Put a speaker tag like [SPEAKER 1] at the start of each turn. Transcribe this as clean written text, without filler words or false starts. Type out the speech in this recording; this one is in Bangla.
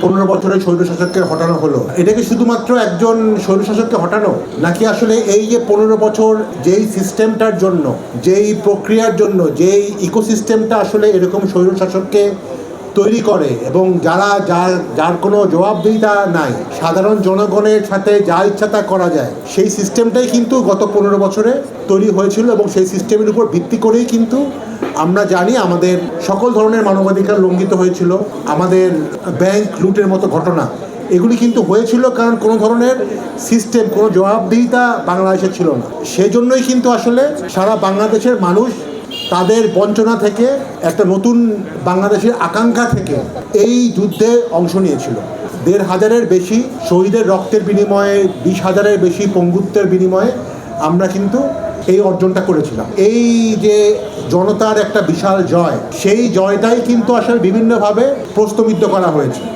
[SPEAKER 1] 15 বছরের স্বৈরশাসককে হটানো হলো, এটা কি শুধুমাত্র একজন স্বৈরশাসককে হটানো, নাকি আসলে এই যে 15 বছর যেই সিস্টেমটার জন্য, যেই প্রক্রিয়ার জন্য, যেই ইকোসিস্টেমটা আসলে এরকম স্বৈরশাসককে তৈরি করে এবং যার কোনো জবাবদিহিতা নাই, সাধারণ জনগণের সাথে যা ইচ্ছা তা করা যায়, সেই সিস্টেমটাই কিন্তু গত 15 বছরে তৈরি হয়েছিল। এবং সেই সিস্টেমের উপর ভিত্তি করেই কিন্তু আমরা জানি আমাদের সকল ধরনের মানবাধিকার লঙ্ঘিত হয়েছিল, আমাদের ব্যাংক লুটের মতো ঘটনা এগুলি কিন্তু হয়েছিল, কারণ কোনো ধরনের সিস্টেম, কোনো জবাবদিহিতা বাংলাদেশে ছিল না। সেজন্যই কিন্তু আসলে সারা বাংলাদেশের মানুষ তাদের বঞ্চনা থেকে, একটা নতুন বাংলাদেশের আকাঙ্ক্ষা থেকে এই যুদ্ধে অংশ নিয়েছিল। 1,500-এর বেশি শহীদের রক্তের বিনিময়ে, 20,000-এর বেশি পঙ্গুত্বের বিনিময়ে আমরা কিন্তু এই অর্জনটা করেছিলাম। এই যে জনতার একটা বিশাল জয়, সেই জয়টাই কিন্তু আসলে বিভিন্নভাবে প্রশ্নবিদ্ধ করা হয়েছে।